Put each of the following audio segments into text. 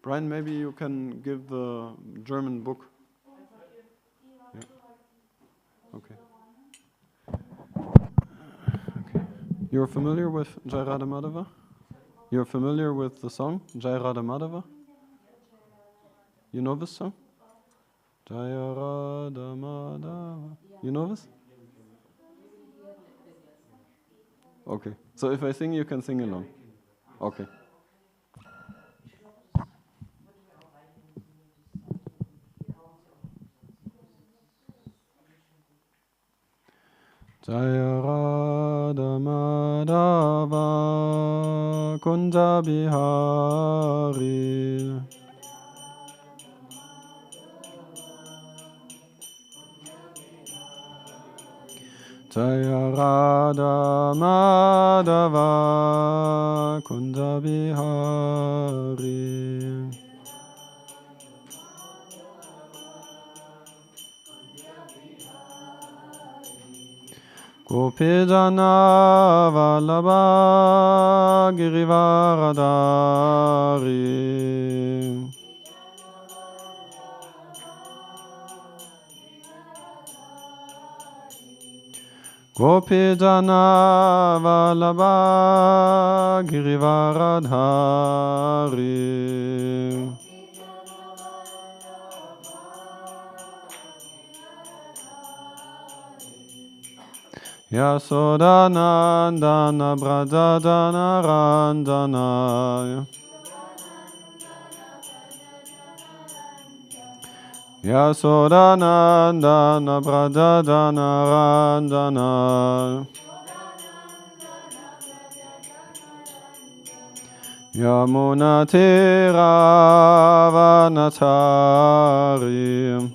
Brian, maybe you can give the German book. Yeah. Okay. Okay. You're familiar with Jai Radha Madhava? You're familiar with the song Jai Radha Madhava? You know this song? Jai Radha Madhava. You know this? Okay. So if I sing, you can sing along. Okay. Jaya Radha Madhava Kunja Bihari Jaya Radha Madhava Kunja Bihari Gopijana Vallabha Girivaradari Gopijana Vallabha Girivaradari Yasodanandana Brajadana Ranjana Yasodanandana Brajadana Ranjana Yamunatiravanachari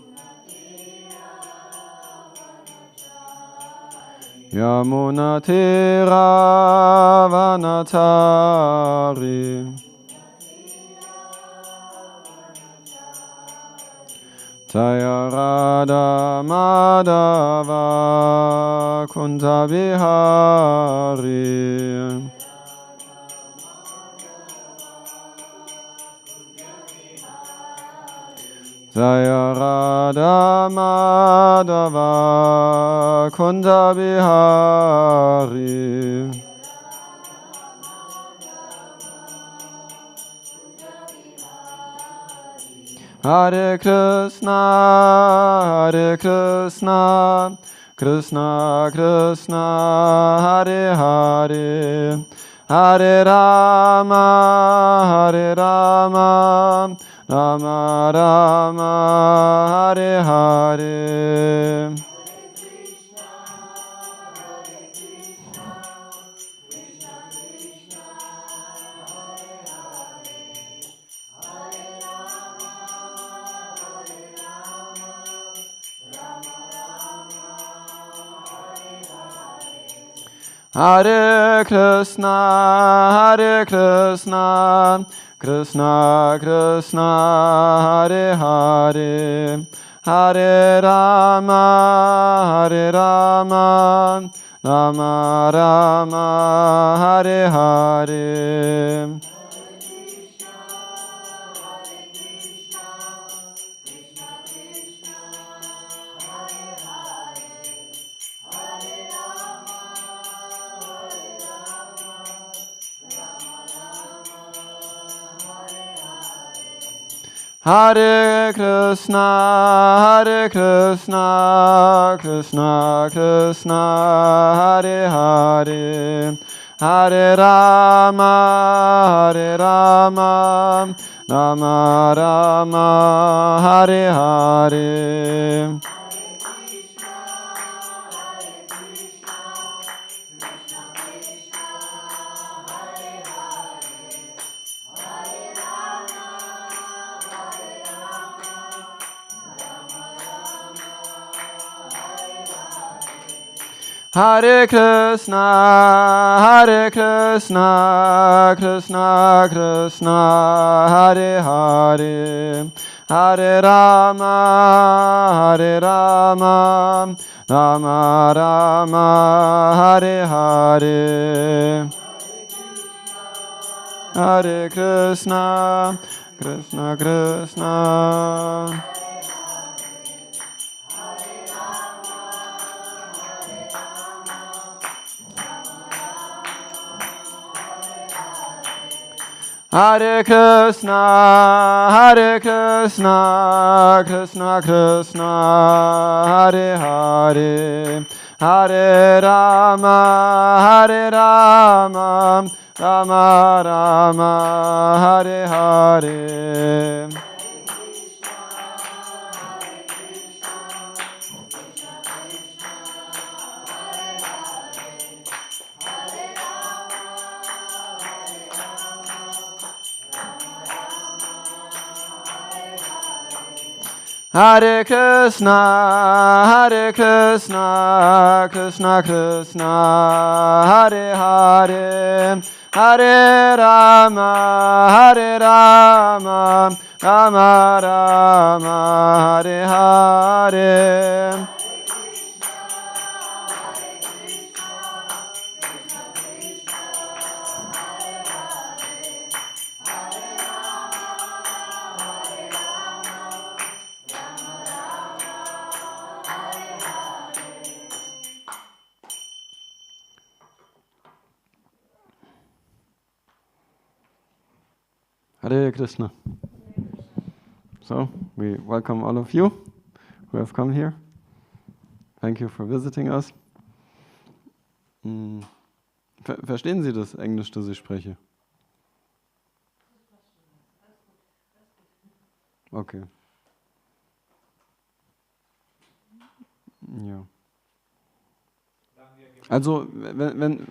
Yamunatiravanachari Jaya Radha Madhava Kunja Bihari Jaya Radha Madhava Kunja Bihari Hare Krishna, Hare Krishna, Krishna Krishna, Hare Hare, Hare Rama, Hare Rama, Rama Rama, Hare Hare. Hare Krishna, Hare Krishna, Krishna Krishna, Hare Hare, Hare Rama, Hare Rama, Rama Rama, Hare Hare. Hare Krishna, Hare Krishna, Krishna Krishna, Hare Hare, Hare Rama, Hare Rama, Rama Rama, Hare Hare. Hare Krishna, Hare Krishna, Krishna Krishna, Hare Hare, Hare Rama, Hare Rama, Rama Rama, Hare Hare. Hare Krishna, Krishna Krishna, Hare Krishna, Krishna Krishna, Hare Hare, Hare Rama, Rama Rama, Hare Hare. Hare Krishna, Krishna Krishna, Hare Hare, Hare Rama, Rama Rama, Hare Hare. Hare Krishna. So, we welcome all of you who have come here. Thank you for visiting us. Verstehen Sie das Englisch, das ich spreche? Okay. Ja. Also, wenn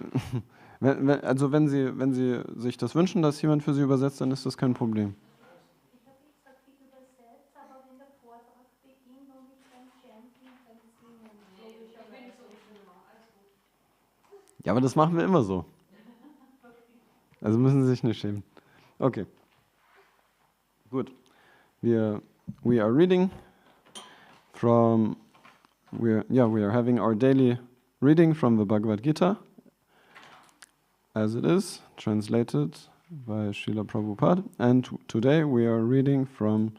Sie sich das wünschen, dass jemand für Sie übersetzt, dann ist das kein Problem. Ich habe jetzt gesagt, ich übersetze, aber wenn der Vortrag beginnt und ich dann chanten, dann singen. Ja, aber das machen wir immer so. Also müssen Sie sich nicht schämen. Okay. Gut. We are reading from we are having our daily reading from the Bhagavad Gita as it is translated by Srila Prabhupada, and today we are reading from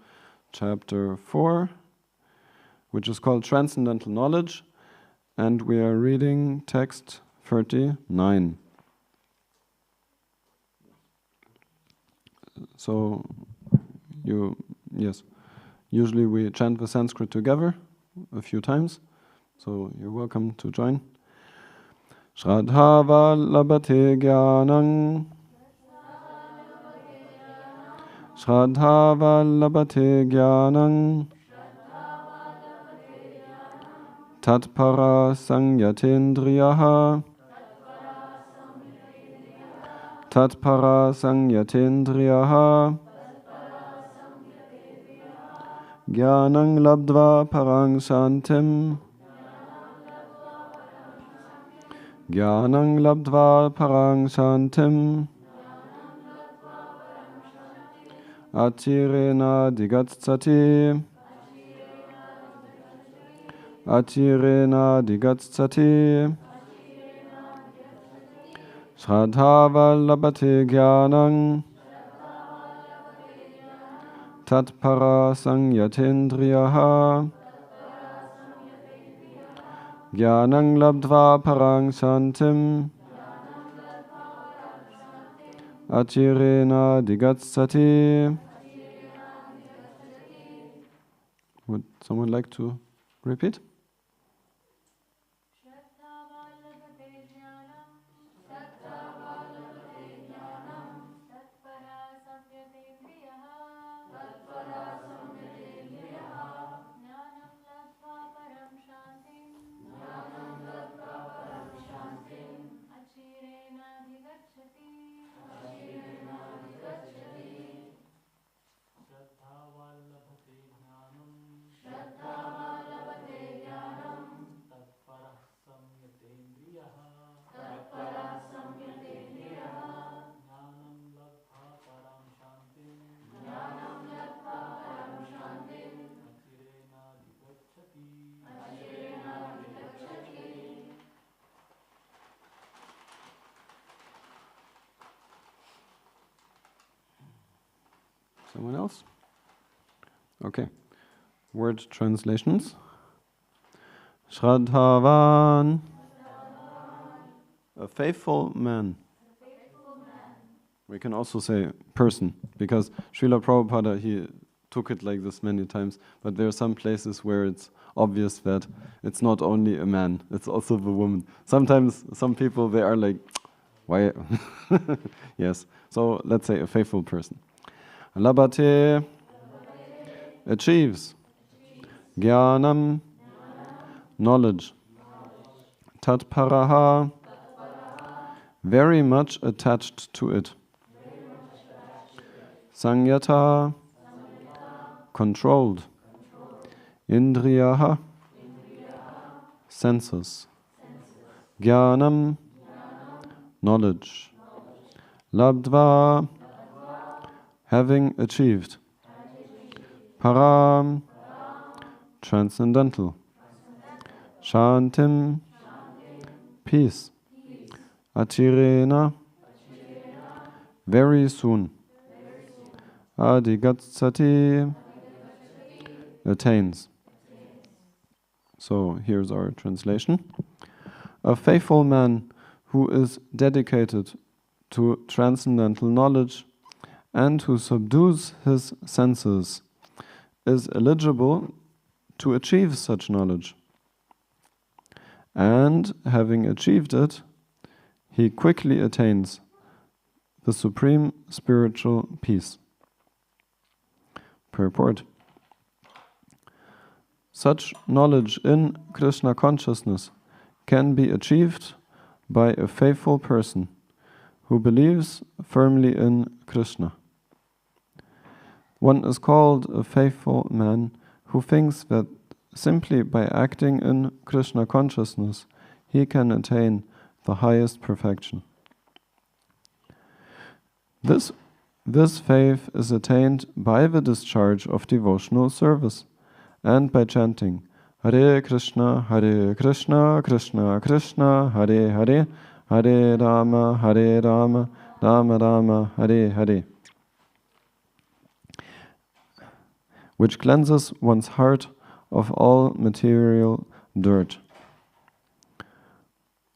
chapter 4, which is called Transcendental Knowledge, and we are reading text 39. So usually we chant the Sanskrit together a few times, so you're welcome to join. Shraddha Vallabhate Jnanam, Shraddha Vallabhate Jnanam, Tatpara Sangyatendriyaha, Tatpara Sangyatendriyaha, Jnanam Labdva Parang Shantim, Jnanam Labdva Parang Shantim, Atirena Digatsati, Atirena Digatsati, Shraddha Vallabhate Jnanam, Tatpara Sangyatendriyaha, Jnanam Labdva Parang Shantim, Atirena Digatsati. Would someone like to repeat? Someone else? Okay. Word translations. Shraddhavan, a faithful man. We can also say person, because Srila Prabhupada, he took it like this many times, but there are some places where it's obvious that it's not only a man, it's also the woman. Sometimes some people, they are like, why? Yes, so let's say a faithful person. Labhate, achieves. Jnanam, knowledge. Tatparaha, very much attached to it. Sanjata, controlled. Indriyaha, senses. Jnanam, knowledge. Labdva, having achieved. Param, transcendental. Shantim, peace. Achirena, very soon. Adigatsati, attains. So here's our translation. A faithful man who is dedicated to transcendental knowledge and who subdues his senses is eligible to achieve such knowledge. And having achieved it, he quickly attains the supreme spiritual peace. Purport. Such knowledge in Krishna consciousness can be achieved by a faithful person who believes firmly in Krishna. One is called a faithful man who thinks that simply by acting in Krishna consciousness he can attain the highest perfection. This faith is attained by the discharge of devotional service and by chanting Hare Krishna, Krishna Krishna, Hare Hare, Hare Rama, Rama Rama, Hare Hare, which cleanses one's heart of all material dirt.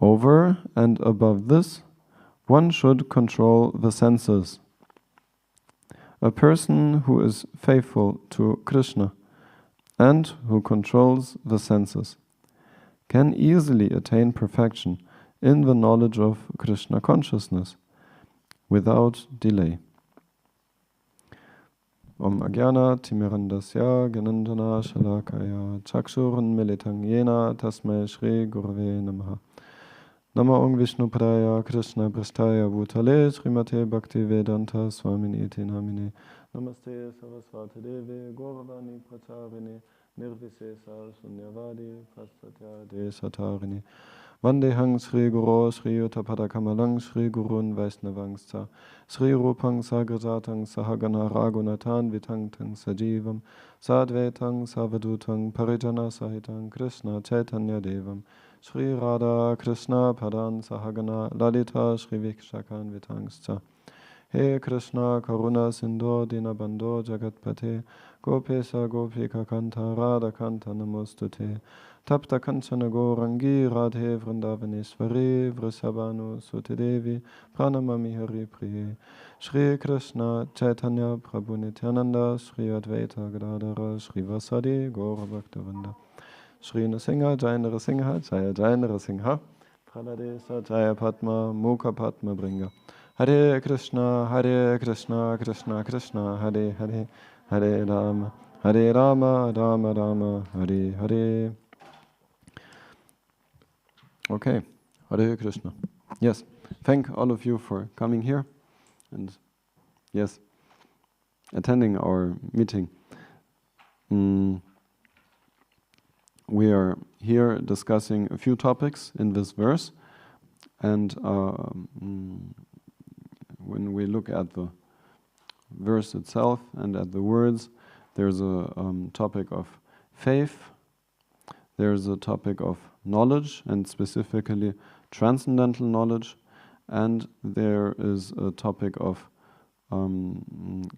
Over and above this, one should control the senses. A person who is faithful to Krishna and who controls the senses can easily attain perfection in the knowledge of Krishna consciousness without delay. Om Ajnana Timirandasya Gananjana Shalakaya Chakshurun Militang Yena Tasmai Shri Gurave Namaha. Nama Ong Vishnu Padaya Krishna Prasthaya Bhutale Srimate Bhakti Vedanta Swamini Iti Namine Namaste Saraswati Devi Gauravani Pracharini Nirvisesa Sunyavadi Pastatya Desatarini Vandehang Sri Guru Sri Yuttapada Kamalang Sri Gurun Vaisnavangsa Sri Rupang Sagrajatang Sahagana Raghunathan Vitangtang Sajivam Sadvetang Savadutang Parijana Sahitang Krishna Chaitanya Devam Sri Radha Krishna Padan Sahagana Lalita Sri Vikshakan Vitangsa He Krishna Karuna Sindhu Dinabandho Jagatpate Gopesa Gopika Kanta Radha Kanta Namostute Tapta Kanchana Gourangi Radhe Vrindavaneshwari Vrishabhanu Sutedevi Pranamami Hari Priye Shri Krishna Chaitanya Prabhu Nityananda Shri Advaita Gadadhara Shri Vasadi Gaura Bhaktavinda Shri Nrsimha Jaya Nrsimha Jaya Jaya Nrsimha Praladesa Jaya Padma Mukha Padma Bringa Hare Krishna Krishna Krishna Hare Hare Hare Rama Rama Rama Hare Hare. Okay, Hare Krishna. Yes, thank all of you for coming here and yes, attending our meeting. We are here discussing a few topics in this verse, and when we look at the verse itself and at the words, there's a topic of faith, there's a topic of knowledge, and specifically transcendental knowledge, and there is a topic of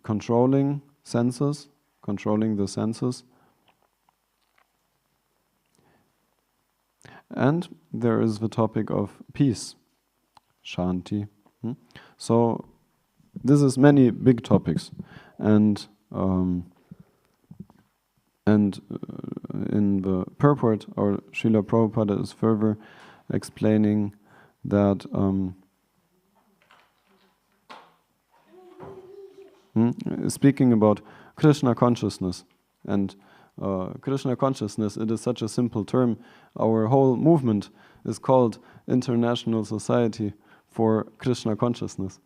controlling senses, controlling the senses. And there is the topic of peace, shanti. So this is many big topics, and in the purport, our Srila Prabhupada is further explaining that speaking about Krishna consciousness. And Krishna consciousness, it is such a simple term. Our whole movement is called International Society for Krishna Consciousness.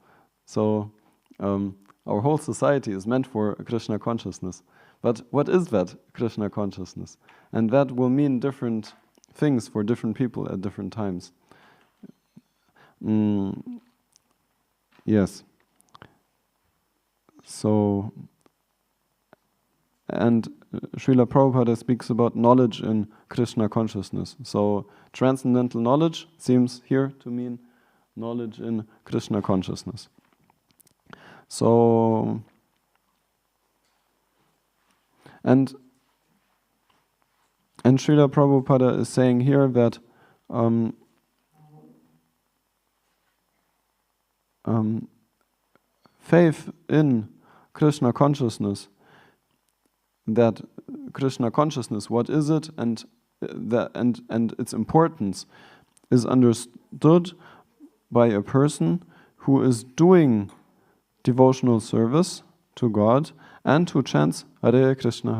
So our whole society is meant for Krishna consciousness. But what is that Krishna consciousness? And that will mean different things for different people at different times. Yes. So, and Srila Prabhupada speaks about knowledge in Krishna consciousness. So, transcendental knowledge seems here to mean knowledge in Krishna consciousness. So, and Srila Prabhupada is saying here that faith in Krishna consciousness, that Krishna consciousness, what is it, and its importance is understood by a person who is doing devotional service to God and who chants Hare Krishna,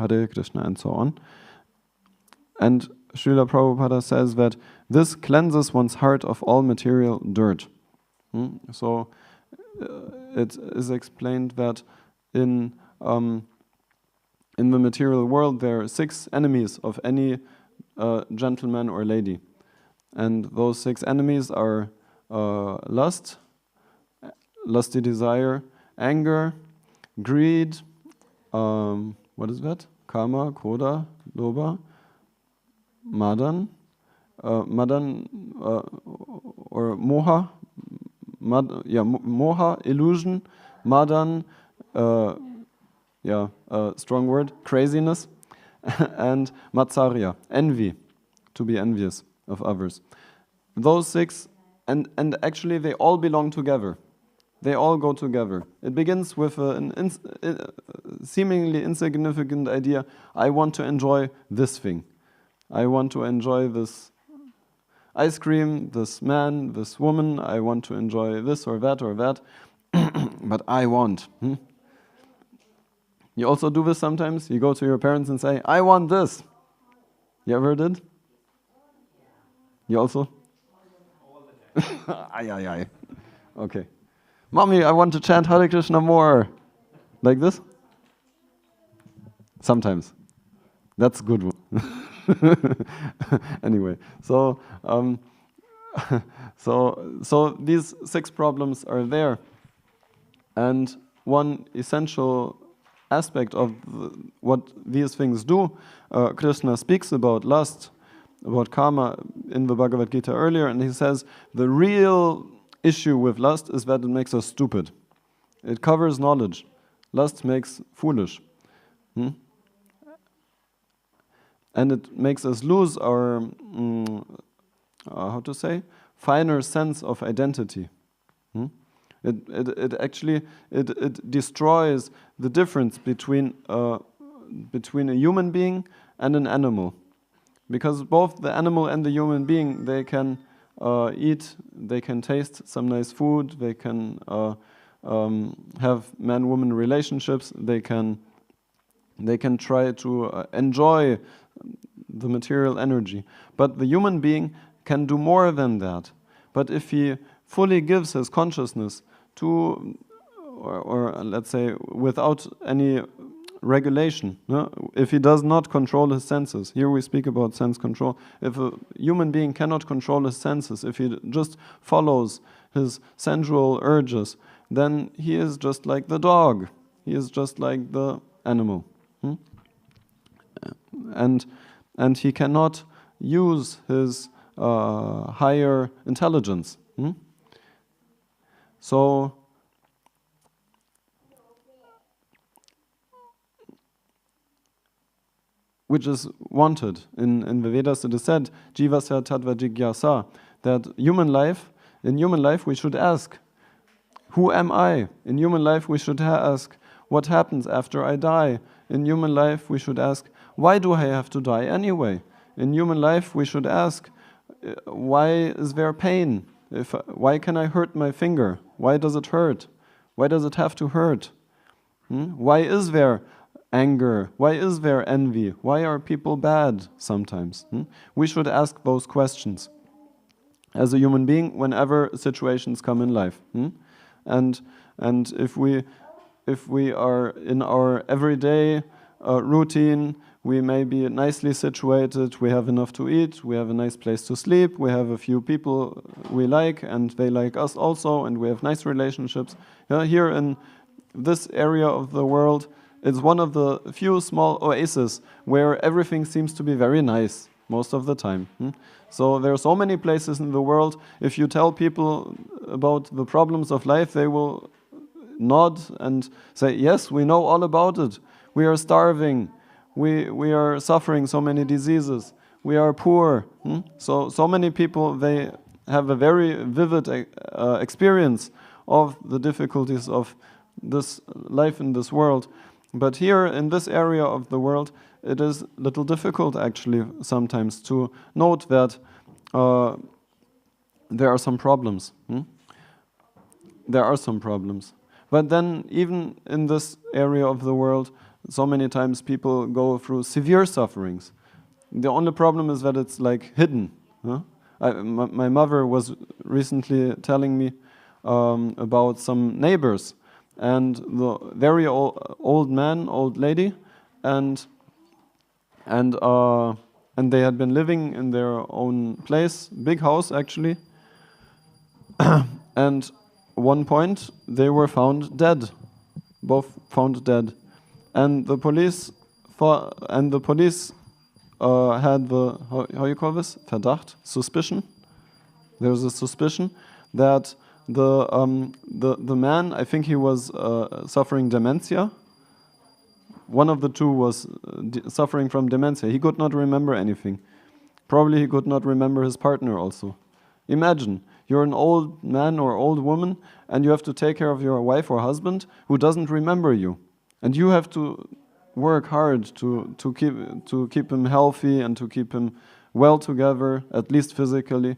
and so on. And Srila Prabhupada says that this cleanses one's heart of all material dirt. So it is explained that in the material world there are 6 enemies of any gentleman or lady. And those 6 enemies are lust, lusty desire, anger, greed, what is that? Kama, Krodha, Lobha, Madan, or Moha, Moha, illusion, Madan, strong word, craziness, and Matsarya, envy, to be envious of others. Those 6, and actually they all belong together. They all go together. It begins with a seemingly insignificant idea. I want to enjoy this thing. I want to enjoy this ice cream, this man, this woman. I want to enjoy this or that or that. But I want. You also do this sometimes? You go to your parents and say, I want this. You ever did? You also? Aye. Okay. Mommy, I want to chant Hare Krishna more. Like this? Sometimes. That's a good one. Anyway, so these 6 problems are there. And one essential aspect of what these things do, Krishna speaks about lust, about karma in the Bhagavad Gita earlier, and he says the real issue with lust is that it makes us stupid. It covers knowledge. Lust makes foolish. And it makes us lose our, finer sense of identity. It actually destroys the difference between a human being and an animal, because both the animal and the human being, they can eat, they can taste some nice food, they can have man-woman relationships, they can try to enjoy the material energy. But the human being can do more than that. But if he fully gives his consciousness to, or let's say without any regulation, if he does not control his senses, here we speak about sense control, if a human being cannot control his senses, if he just follows his sensual urges, then he is just like the dog, he is just like the animal. And he cannot use his higher intelligence. So which is wanted. In the Vedas it is said, Jivasya Tattva Jigyasa, that in human life we should ask, who am I? In human life we should ask, what happens after I die? In human life we should ask, why do I have to die anyway? In human life we should ask, why is there pain? Why can I hurt my finger? Why does it hurt? Why does it have to hurt? Why is there anger? Why is there envy? Why are people bad sometimes? We should ask those questions as a human being whenever situations come in life. And if we are in our everyday routine, we may be nicely situated, we have enough to eat, we have a nice place to sleep, we have a few people we like and they like us also, and we have nice relationships. Here in this area of the world, it's one of the few small oases where everything seems to be very nice most of the time. So there are so many places in the world, if you tell people about the problems of life, they will nod and say, yes, we know all about it. We are starving. We are suffering so many diseases. We are poor. So many people, they have a very vivid experience of the difficulties of this life in this world. But here in this area of the world, it is a little difficult actually sometimes to note that there are some problems. There are some problems. But then even in this area of the world, so many times people go through severe sufferings. The only problem is that it's like hidden. My mother was recently telling me about some neighbors, and the very old man, old lady, and they had been living in their own place, big house actually, and one point they were found dead, both found dead. And the police had the, how you call this? Verdacht? Suspicion? There was a suspicion that the man, I think he was suffering dementia. One of the two was suffering from dementia. He could not remember anything. Probably he could not remember his partner also. Imagine, you're an old man or old woman and you have to take care of your wife or husband who doesn't remember you. And you have to work hard to keep him healthy and to keep him well together, at least physically.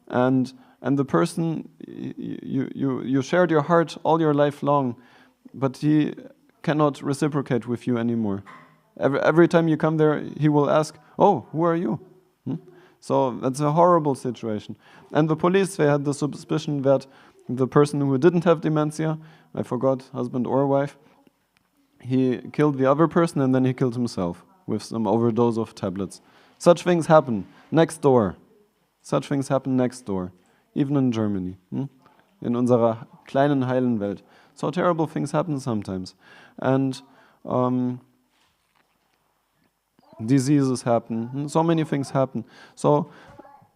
And the person you shared your heart all your life long, but he cannot reciprocate with you anymore. Every time you come there, he will ask, "Oh, who are you?" So that's a horrible situation. And the police, they had the suspicion that the person who didn't have dementia, I forgot, husband or wife, he killed the other person and then he killed himself with some overdose of tablets. Such things happen next door. Such things happen next door, even in Germany, in unserer kleinen heilen Welt. So terrible things happen sometimes. And diseases happen, so many things happen. So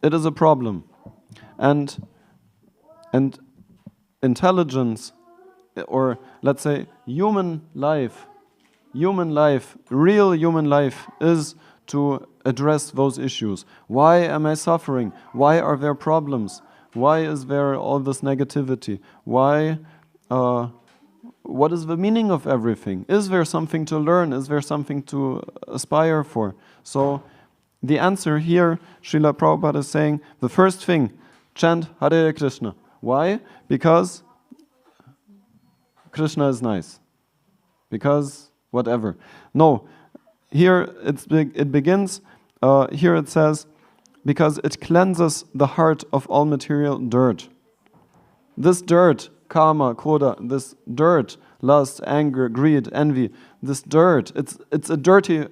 it is a problem. And intelligence, or let's say human life, real human life is to address those issues. Why am I suffering? Why are there problems? Why is there all this negativity? Why? What is the meaning of everything? Is there something to learn? Is there something to aspire for? So the answer here, Srila Prabhupada is saying, the first thing, chant Hare Krishna. Why? Because Krishna is nice. Because whatever. No, here it begins, here it says, because it cleanses the heart of all material dirt. This dirt, karma, krodha, this dirt, lust, anger, greed, envy, this dirt, it's a dirty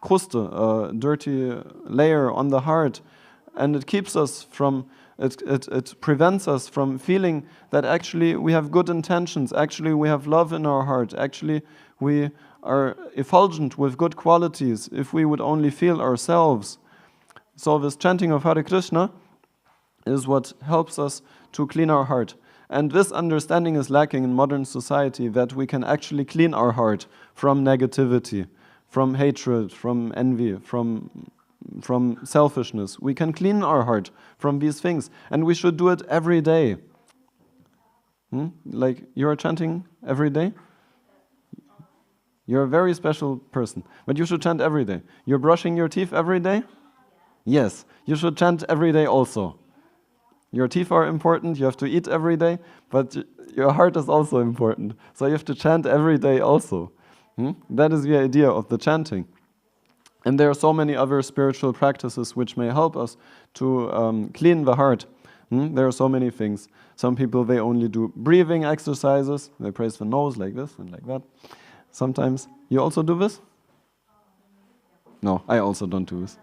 kruste, a dirty layer on the heart, and it keeps us from, it prevents us from feeling that actually we have good intentions, actually we have love in our heart, actually we are effulgent with good qualities if we would only feel ourselves. So this chanting of Hare Krishna is what helps us to clean our heart. And this understanding is lacking in modern society, that we can actually clean our heart from negativity, from hatred, from envy, from selfishness. We can clean our heart from these things, and we should do it every day. Like you are chanting every day? You're a very special person, but you should chant every day. You're brushing your teeth every day? Yes, you should chant every day also. Your teeth are important, you have to eat every day, but your heart is also important. So you have to chant every day also. That is the idea of the chanting. And there are so many other spiritual practices which may help us to clean the heart. There are so many things. Some people, they only do breathing exercises. They praise the nose like this and like that. Sometimes. You also do this? No, I also don't do this.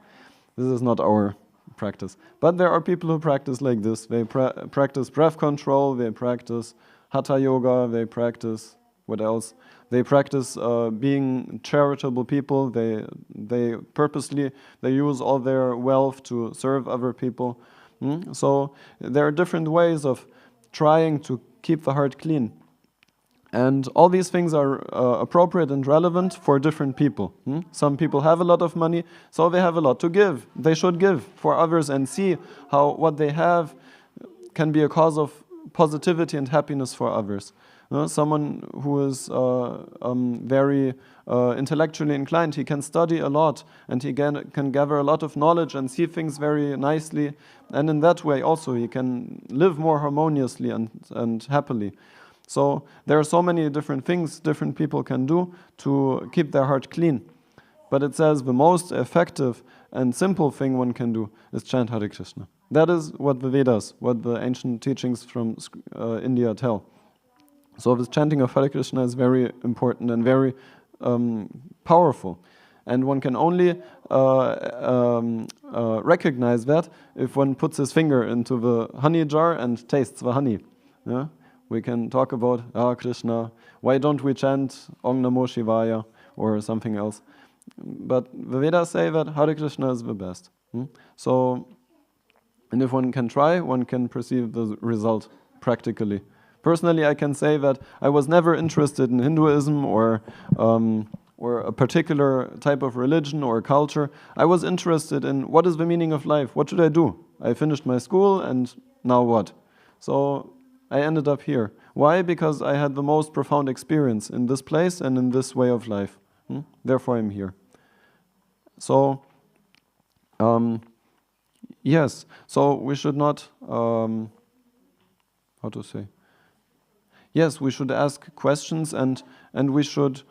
This is not our practice. But there are people who practice like this. They practice breath control, they practice hatha yoga, they practice, what else? They practice being charitable people. They purposely, they use all their wealth to serve other people. So there are different ways of trying to keep the heart clean. And all these things are appropriate and relevant for different people. Some people have a lot of money, so they have a lot to give. They should give for others and see how what they have can be a cause of positivity and happiness for others. Someone who is very intellectually inclined, he can study a lot and he can gather a lot of knowledge and see things very nicely. And in that way also he can live more harmoniously and happily. So there are so many different things different people can do to keep their heart clean. But it says the most effective and simple thing one can do is chant Hare Krishna. That is what the Vedas, what the ancient teachings from India tell. So this chanting of Hare Krishna is very important and very powerful. And one can only recognize that if one puts his finger into the honey jar and tastes the honey. Yeah? We can talk about, Krishna, why don't we chant Om Namo Shivaya or something else? But the Vedas say that Hare Krishna is the best. So, and if one can try, one can perceive the result practically. Personally, I can say that I was never interested in Hinduism or a particular type of religion or culture. I was interested in what is the meaning of life? What should I do? I finished my school and now what? So I ended up here. Why? Because I had the most profound experience in this place and in this way of life. Therefore I'm here. So, yes, so we should not, how to say? Yes, we should ask questions and we should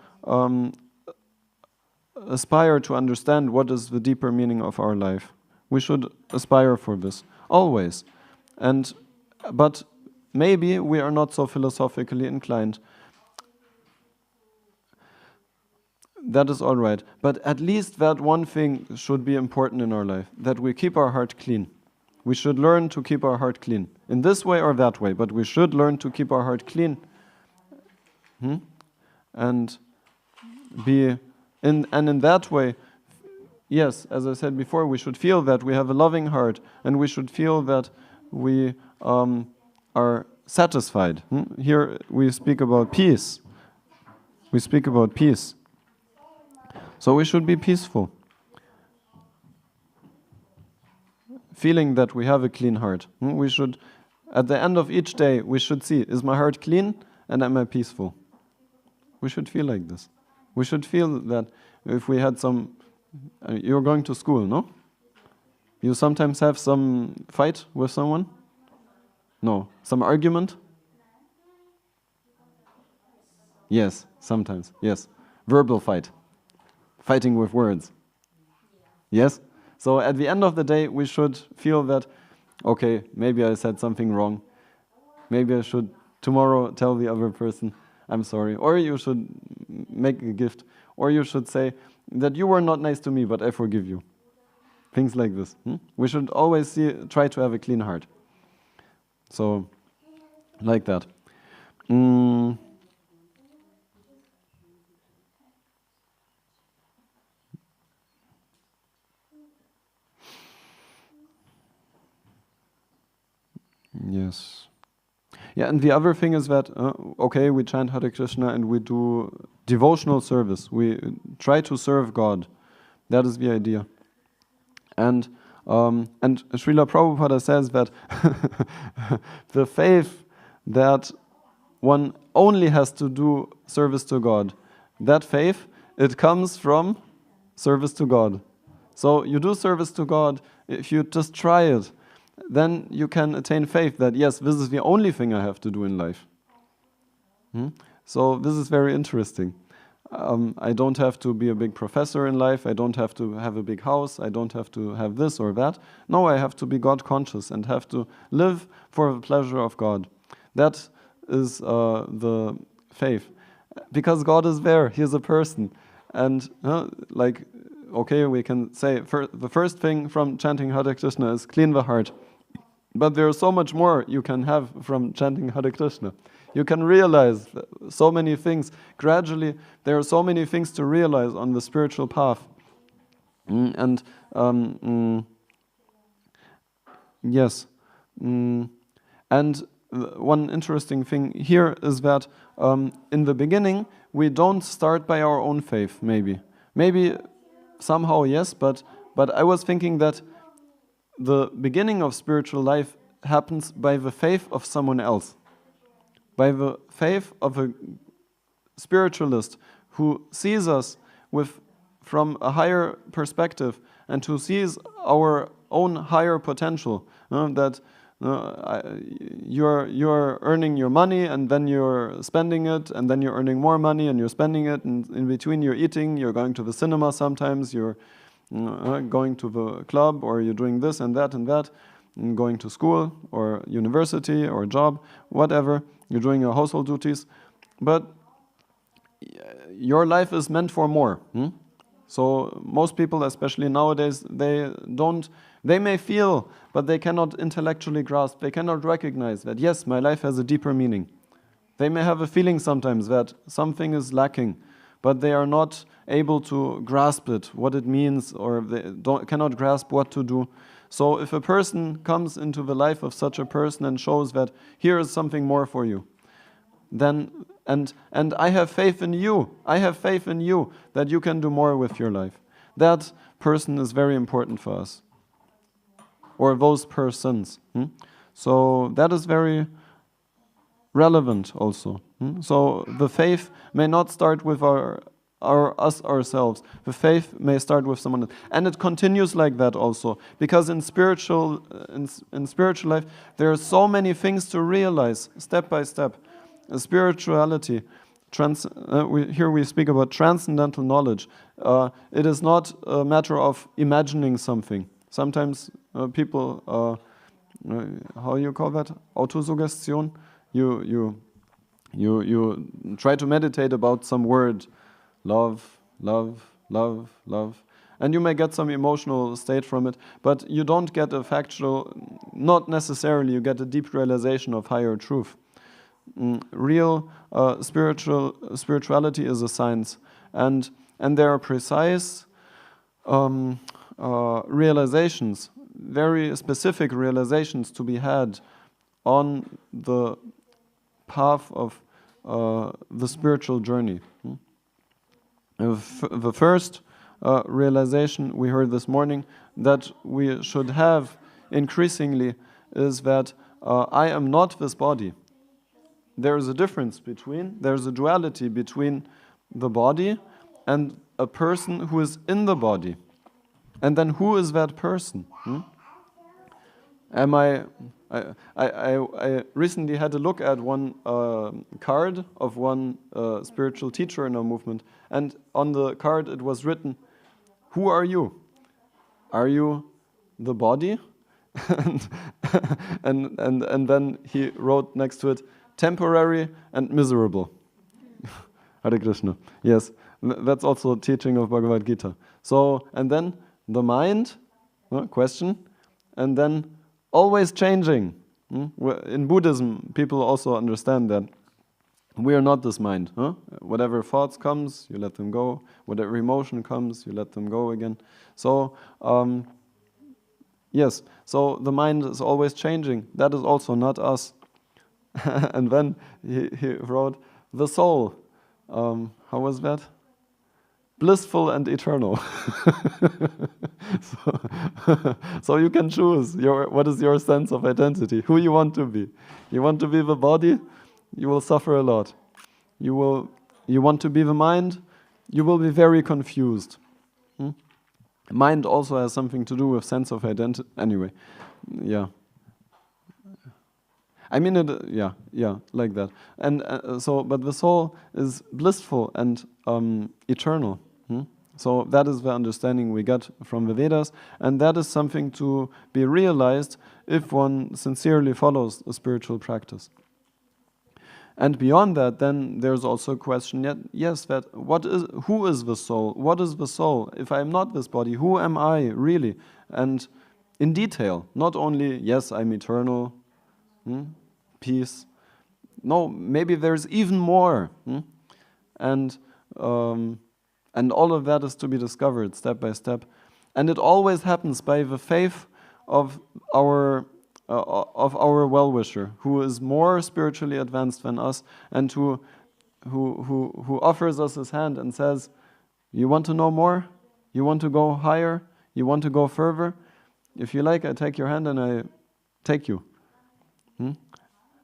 aspire to understand what is the deeper meaning of our life. We should aspire for this, always. But maybe we are not so philosophically inclined. That is all right. But at least that one thing should be important in our life, that we keep our heart clean. We should learn to keep our heart clean. In this way or that way, but we should learn to keep our heart clean. And in that way, yes, as I said before, we should feel that we have a loving heart, and we should feel that we are satisfied. Here we speak about peace. We speak about peace. So we should be peaceful. Feeling that we have a clean heart. We should, at the end of each day, we should see, is my heart clean and am I peaceful? We should feel like this. We should feel that if we had you're going to school, no? You sometimes have some fight with someone? No. Some argument? Yes, sometimes, yes. Verbal fight. Fighting with words. Yes? So at the end of the day, we should feel that, okay, maybe I said something wrong. Maybe I should tomorrow tell the other person, I'm sorry. Or you should make a gift. Or you should say that you were not nice to me, but I forgive you. Things like this. We should always try to have a clean heart. So, like that. Yes. Yeah, and the other thing is that, okay, we chant Hare Krishna and we do devotional service. We try to serve God. That is the idea. And Srila Prabhupada says that the faith that one only has to do service to God, that faith, it comes from service to God. So you do service to God, if you just try it, then you can attain faith that, yes, this is the only thing I have to do in life. So this is very interesting. I don't have to be a big professor in life, I don't have to have a big house, I don't have to have this or that. No, I have to be God conscious and have to live for the pleasure of God. That is the faith. Because God is there, He is a person. And okay, we can say the first thing from chanting Hare Krishna is clean the heart. But there is so much more you can have from chanting Hare Krishna. You can realize so many things. Gradually, there are so many things to realize on the spiritual path. Yes. And one interesting thing here is that in the beginning, we don't start by our own faith, maybe. Maybe somehow, yes, but I was thinking that the beginning of spiritual life happens by the faith of someone else. By the faith of a spiritualist who sees us from a higher perspective and who sees our own higher potential. That you're earning your money and then you're spending it, and then you're earning more money and you're spending it, and in between you're eating, you're going to the cinema sometimes, you're going to the club, or you're doing this and that, and going to school or university or job, whatever. You're doing your household duties, but your life is meant for more. So most people, especially nowadays, they may feel, but they cannot intellectually grasp, they cannot recognize that, yes, my life has a deeper meaning. They may have a feeling sometimes that something is lacking, but they are not able to grasp it, what it means, or they cannot grasp what to do. So if a person comes into the life of such a person and shows that here is something more for you, then and I have faith in you that you can do more with your life. That person is very important for us, or those persons. So that is very relevant also. So the faith may not start with us ourselves. The faith may start with someone else, and it continues like that also, because in spiritual life there are so many things to realize step by step. Spirituality, here we speak about transcendental knowledge. It is not a matter of imagining something. Sometimes people, how you call that? Autosuggestion. You try to meditate about some word, love, love, love, love, and you may get some emotional state from it, but you don't get a factual, not necessarily you get a deep realization of higher truth. Real spirituality is a science, and there are precise realizations, very specific realizations to be had on the path of the spiritual journey. The first realization we heard this morning that we should have increasingly is that I am not this body. There is a difference there's a duality between the body and a person who is in the body. And then who is that person? I recently had a look at one card of one spiritual teacher in our movement, and on the card it was written, "Who are you? Are you the body?" and then he wrote next to it, "Temporary and miserable." Hare Krishna. Yes, that's also a teaching of Bhagavad Gita. So, and then the mind, question, and then always changing. In Buddhism, people also understand that we are not this mind. Whatever thoughts comes, you let them go. Whatever emotion comes, you let them go again. So, yes, so the mind is always changing. That is also not us. And then he wrote, the soul, how was that? Blissful and eternal. So you can choose what is your sense of identity, who you want to be. You want to be the body, you will suffer a lot. You want to be the mind, you will be very confused. Mind also has something to do with sense of identity. Anyway, yeah. I mean it, yeah, like that. And but the soul is blissful and eternal. So that is the understanding we get from the Vedas, and that is something to be realized if one sincerely follows a spiritual practice. And beyond that, then there's also a question, yes, that who is the soul? What is the soul? If I am not this body, who am I really? And in detail, not only, yes, I'm eternal, peace. No, maybe there's even more. And all of that is to be discovered step by step. And it always happens by the faith of our well-wisher, who is more spiritually advanced than us, and who offers us his hand and says, you want to know more? You want to go higher? You want to go further? If you like, I take your hand and I take you.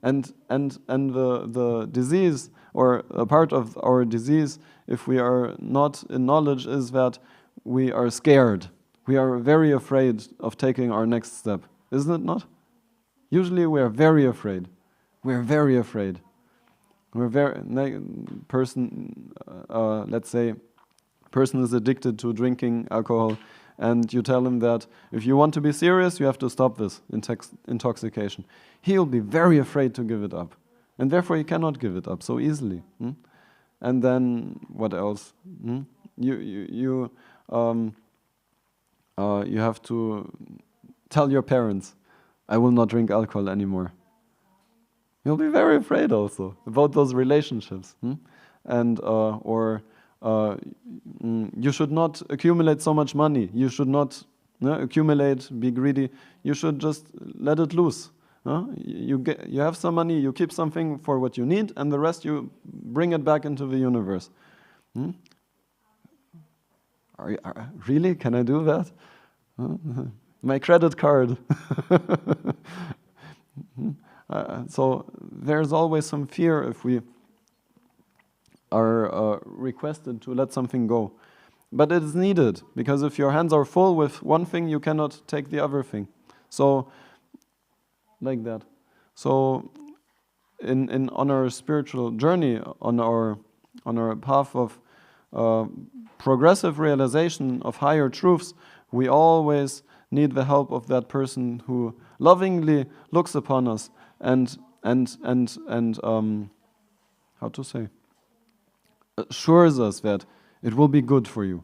And the disease, or a part of our disease, if we are not in knowledge, is that we are scared. We are very afraid of taking our next step. Isn't it not? Usually we are very afraid. We are very afraid. Let's say, person is addicted to drinking alcohol, and you tell him that if you want to be serious, you have to stop this intoxication. He'll be very afraid to give it up, and therefore he cannot give it up so easily. And then what else? You have to tell your parents, I will not drink alcohol anymore. You'll be very afraid also about those relationships, and you should not accumulate so much money. You should not accumulate, be greedy. You should just let it loose. You have some money, you keep something for what you need, and the rest you bring it back into the universe. Really? Can I do that? My credit card. So there's always some fear if we are requested to let something go. But it is needed, because if your hands are full with one thing, you cannot take the other thing. So, like that. So, on our spiritual journey, on our path of progressive realization of higher truths, we always need the help of that person who lovingly looks upon us and how to say, assures us that it will be good for you.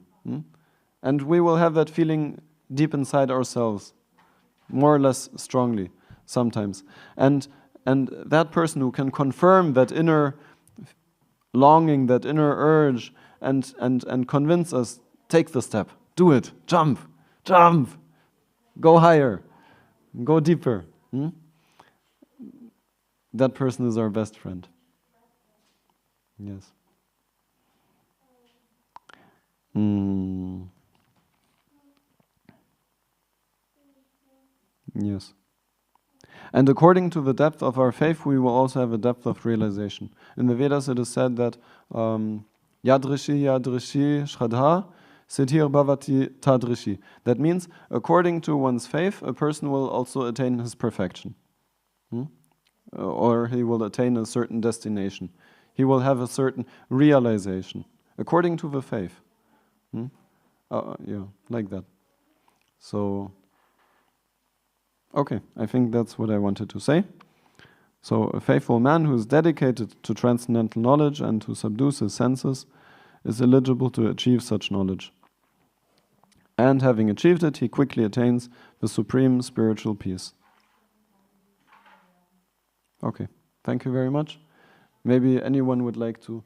And we will have that feeling deep inside ourselves, more or less strongly sometimes. And that person who can confirm that inner longing, that inner urge, and convince us, take the step, do it, jump, go higher, go deeper. That person is our best friend. Yes. Yes. And according to the depth of our faith, we will also have a depth of realization. In the Vedas it is said that yadrishi shraddha siddhir bhavati tadrishi. That means, according to one's faith, a person will also attain his perfection. Or he will attain a certain destination. He will have a certain realization, according to the faith. Yeah, like that. So, okay, I think that's what I wanted to say. So, a faithful man who is dedicated to transcendental knowledge and who subdues his senses is eligible to achieve such knowledge. And having achieved it, he quickly attains the supreme spiritual peace. Okay, thank you very much. Maybe anyone would like to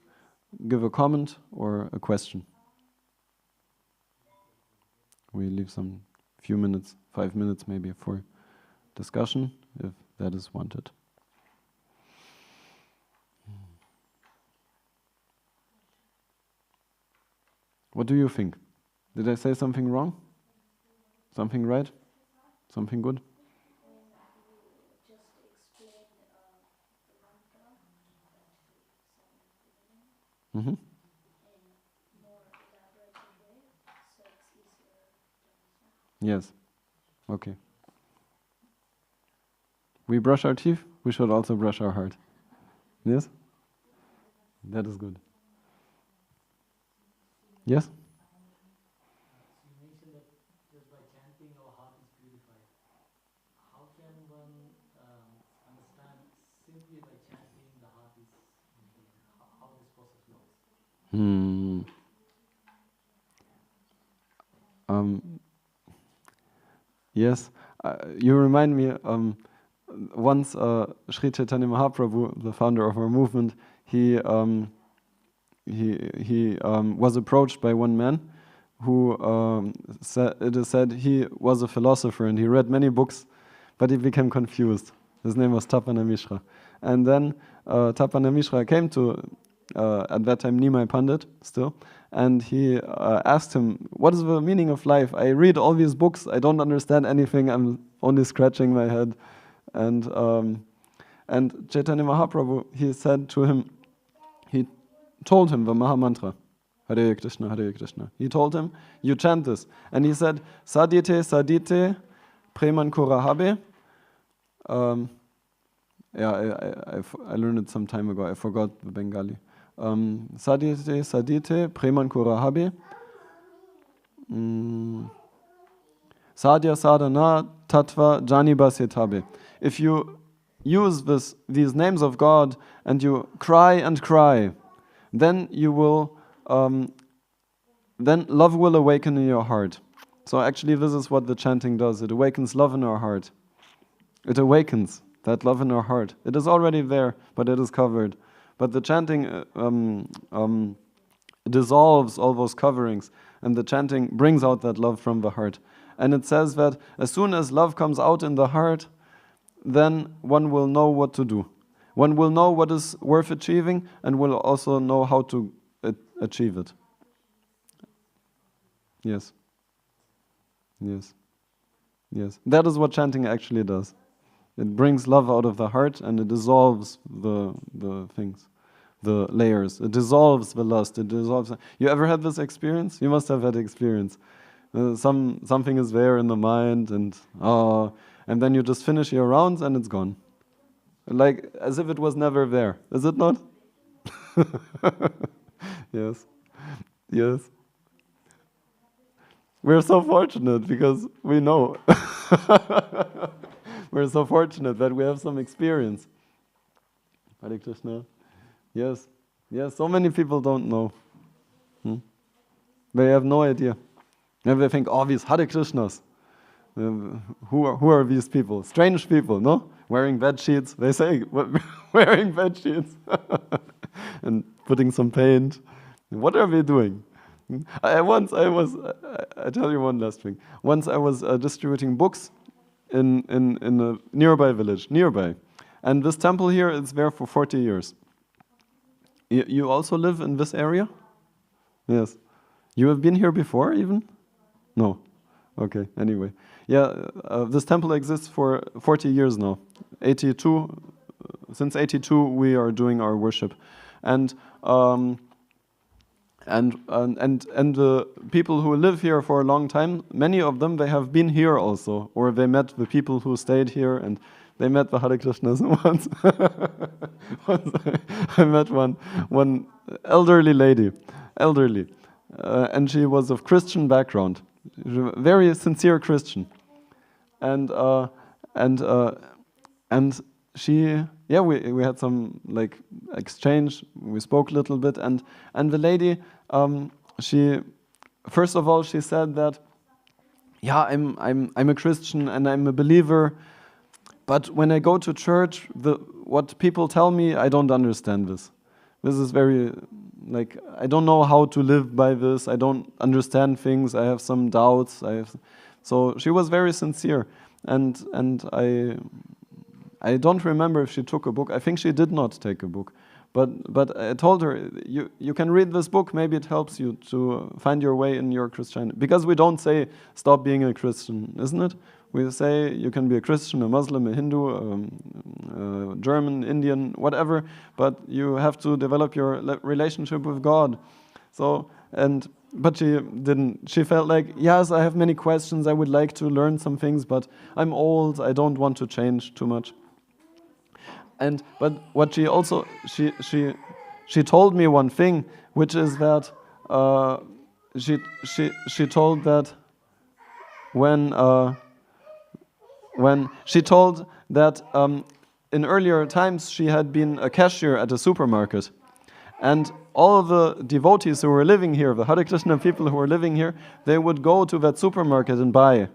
give a comment or a question. We leave some few minutes, 5 minutes maybe, for discussion, if that is wanted. What do you think? Did I say something wrong? Something right? Something good? Just explain the mantra Mm-hmm. in more elaborated way, so it's easier to understand. Yes. Okay. We brush our teeth, we should also brush our heart. Yes? That is good. Yes? You mentioned that just by chanting our heart is purified. How can one understand simply by chanting the heart is how this process works? Yes. You remind me, once Sri Chaitanya Mahaprabhu, the founder of our movement, he was approached by one man who it is said he was a philosopher and he read many books, but he became confused. His name was Tapana Mishra. And then Tapana Mishra came to, at that time, Nimai Pandit still, and he asked him, what is the meaning of life? I read all these books, I don't understand anything, I'm only scratching my head. And Chaitanya Mahaprabhu, he said to him, he told him the Maha Mantra, Hare Krishna, Hare Krishna. He told him, you chant this. And he said, Sadite, Sadite, Preman Kurahabe. I learned it some time ago, I forgot the Bengali. Sadite, Sadite, Preman Kurahabe. Sadhya Sadhana Tattva Janiba Setabe. If you use these names of God and you cry and cry, then you will, then love will awaken in your heart. So actually this is what the chanting does. It awakens love in our heart. It awakens that love in our heart. It is already there, but it is covered. But the chanting dissolves all those coverings, and the chanting brings out that love from the heart. And it says that as soon as love comes out in the heart, then one will know what to do. One will know what is worth achieving and will also know how to achieve it. Yes. Yes. Yes. That is what chanting actually does. It brings love out of the heart and it dissolves the things, the layers. It dissolves the lust. It dissolves. You ever had this experience? You must have had experience. Something is there in the mind and then you just finish your rounds and it's gone. Like as if it was never there. Is it not? Yes. Yes. We're so fortunate because we know. We're so fortunate that we have some experience. Hare Krishna. Yes. Yes, so many people don't know. They have no idea. And they think, oh, these Hare Krishnas. Who are these people? Strange people, no? Wearing bed sheets. They say, wearing bed sheets. And putting some paint. What are they doing? I tell you one last thing. Once I was distributing books in a nearby village, and this temple here is there for 40 years. You also live in this area? Yes. You have been here before even? No. Okay, anyway. Yeah, this temple exists for 40 years now. 82, since 82 we are doing our worship. And the people who live here for a long time, many of them, they have been here also, or they met the people who stayed here, and they met the Hare Krishnas once. I met one elderly lady, and she was of Christian background, very sincere Christian, and she, yeah, we had some like exchange. We spoke a little bit, and the lady, she, first of all, she said that, yeah, I'm a Christian and I'm a believer, but when I go to church, what people tell me, I don't understand this. This is very, like, I don't know how to live by this. I don't understand things. I have some doubts. So she was very sincere, and I don't remember if she took a book. I think she did not take a book, But I told her, you can read this book, maybe it helps you to find your way in your Christianity. Because we don't say, stop being a Christian, isn't it? We say you can be a Christian, a Muslim, a Hindu, a German, Indian, whatever, but you have to develop your relationship with God. But she didn't. She felt like, yes, I have many questions, I would like to learn some things, but I'm old, I don't want to change too much. But what she also, she told me one thing, which is that she told that when she told that in earlier times she had been a cashier at a supermarket, and all of the devotees who were living here, the Hare Krishna people who were living here, they would go to that supermarket and buy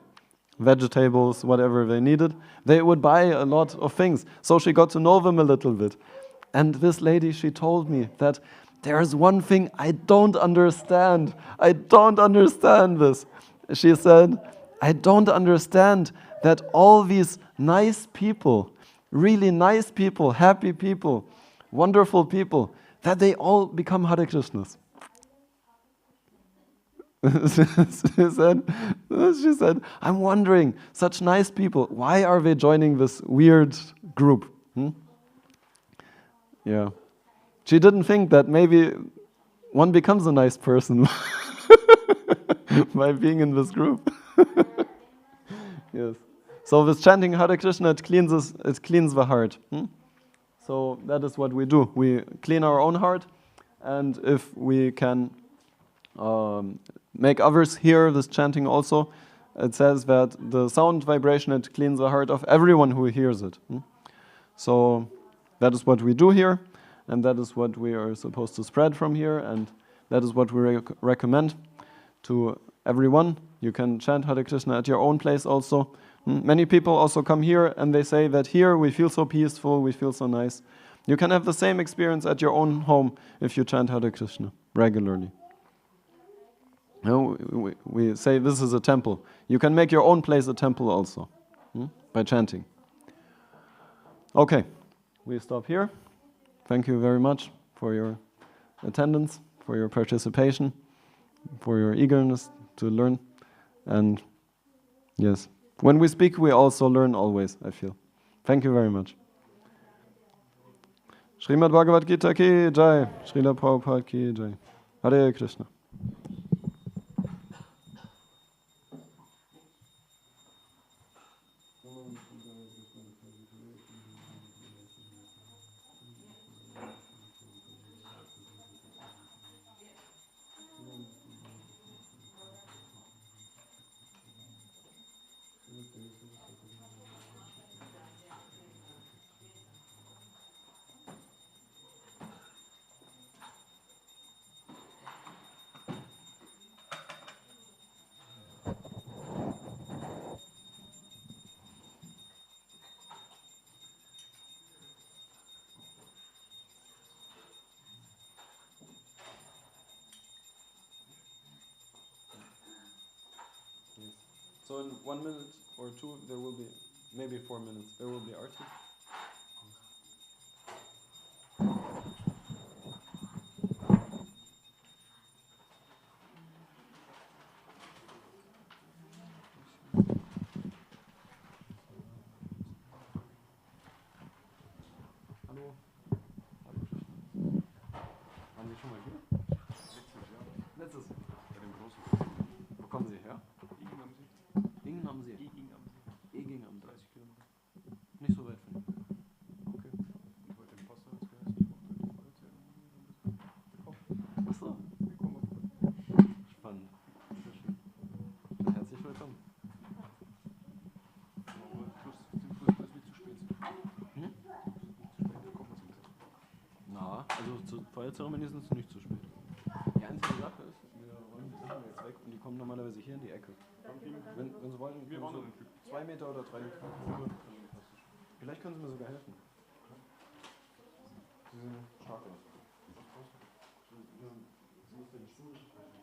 vegetables, whatever they needed. They would buy a lot of things. So she got to know them a little bit. And this lady, she told me that there's one thing I don't understand. I don't understand this. She said, I don't understand that all these nice people, really nice people, happy people, wonderful people, that they all become Hare Krishnas. She said, I'm wondering, such nice people, why are they joining this weird group? Yeah. She didn't think that maybe one becomes a nice person by being in this group. Yes. So with chanting Hare Krishna, it cleans the heart. So that is what we do. We clean our own heart, and if we can make others hear this chanting also, it says that the sound vibration, it cleans the heart of everyone who hears it. So that is what we do here, and that is what we are supposed to spread from here, and that is what we recommend to everyone. You can chant Hare Krishna at your own place also. Many people also come here and they say that here we feel so peaceful, we feel so nice. You can have the same experience at your own home if you chant Hare Krishna regularly. We say this is a temple. You can make your own place a temple also by chanting. Okay, we stop here. Thank you very much for your attendance, for your participation, for your eagerness to learn. And yes, when we speak, we also learn always, I feel. Thank you very much. Srimad-Bhagavad Gita ki jai, Srila Prabhupada ki jai. Hare Krishna. So in 1 minute or two, there will be, maybe 4 minutes, there will be arti. Hallo. Waren Sie schon mal hier? Letztes Jahr. Bei dem großen. Wo kommen Sie her? Ingen am See. Eging am 30 Kilometer. Nicht so weit von hier. Okay. Ich wollte den Pastor jetzt gehört, die Feuerzeremonie. Achso. Spannend. Sehr schön. Herzlich willkommen. Na, also zur Feuerzeremonie sind es nicht zu spät. Die einzige Sache ist, wir räumen die Sachen jetzt weg und die kommen normalerweise hier in die Ecke. Wenn Sie wollen, wir so 2 Meter oder 3 Meter. Vielleicht können Sie mir sogar helfen. Sie sind stark aus. Sie müssen die Schuhe sprechen.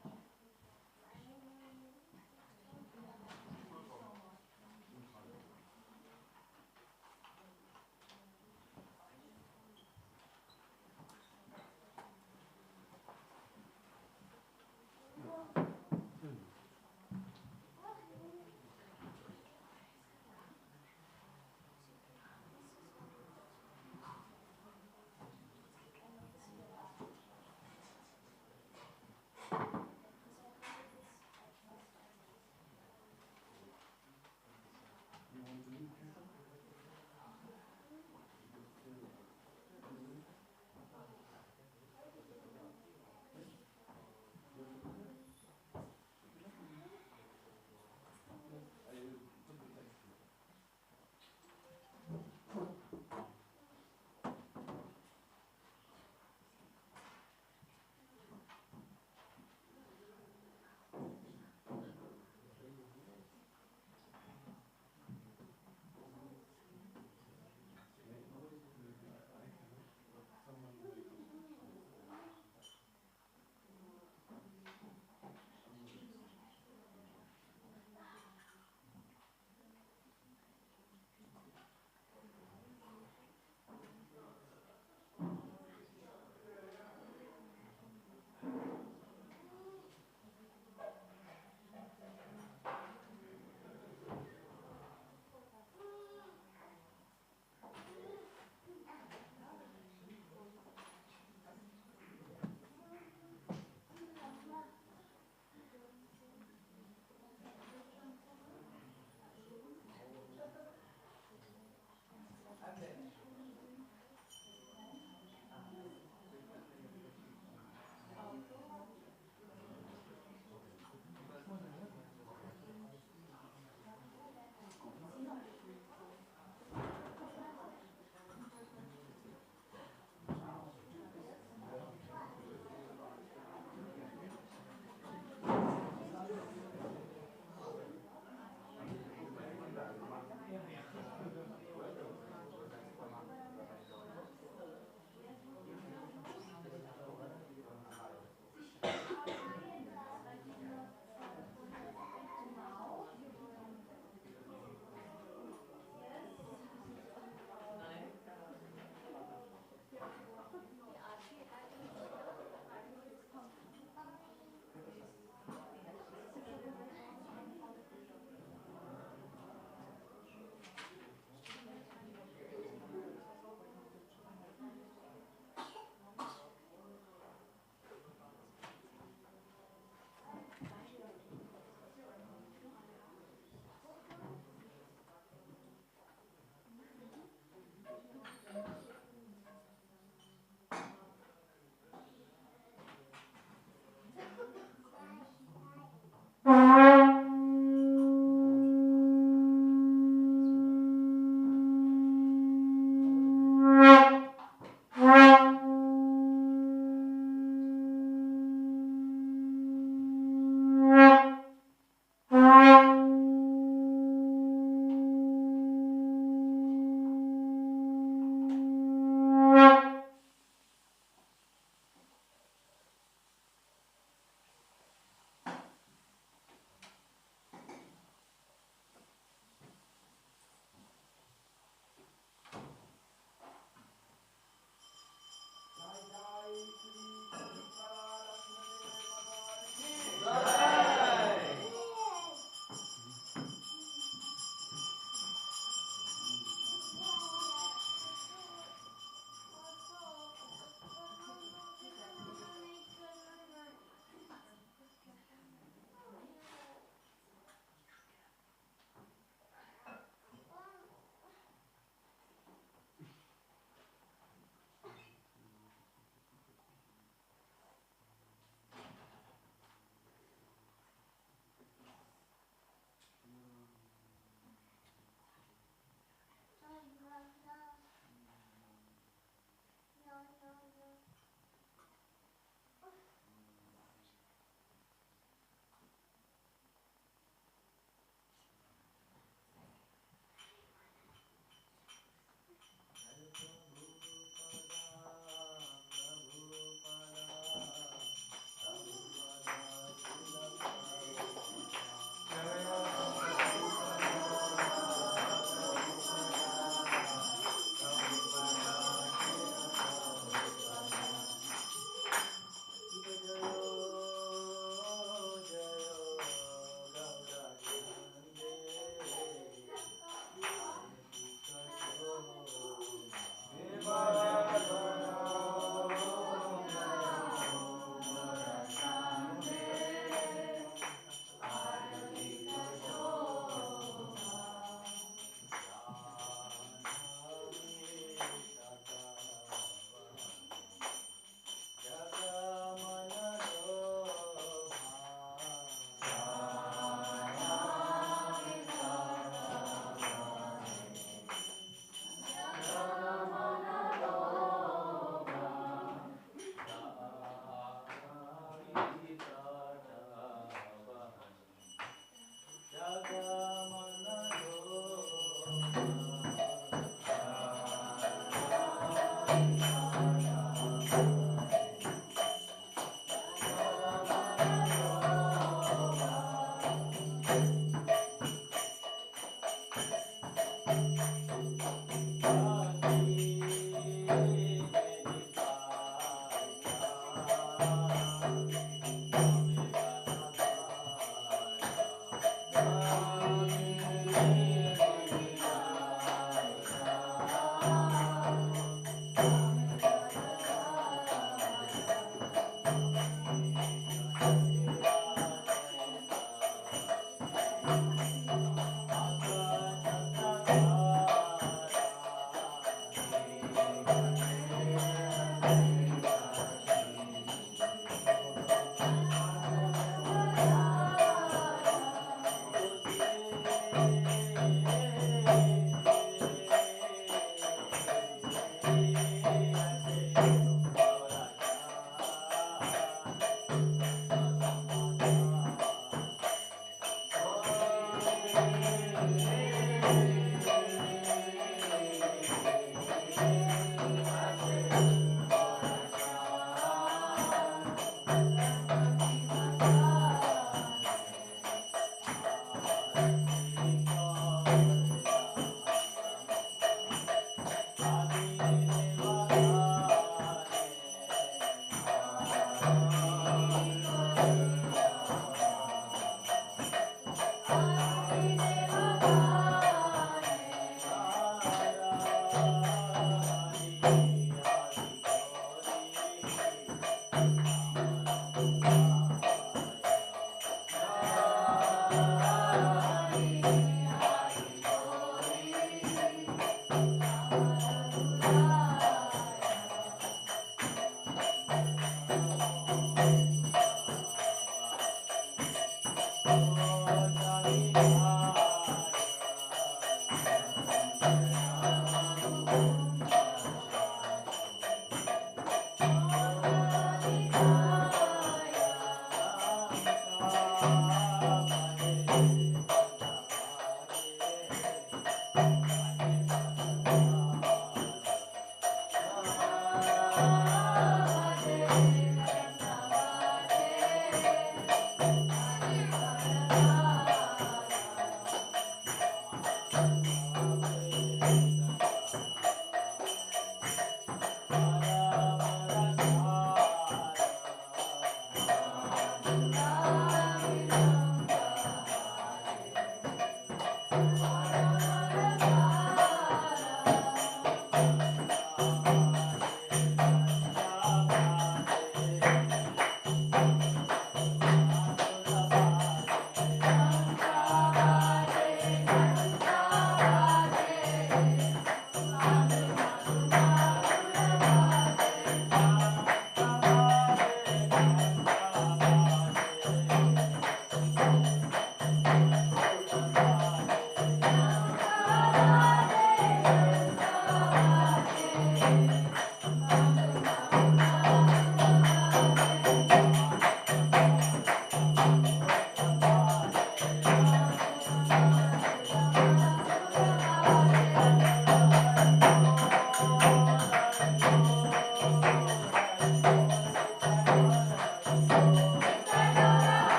Hare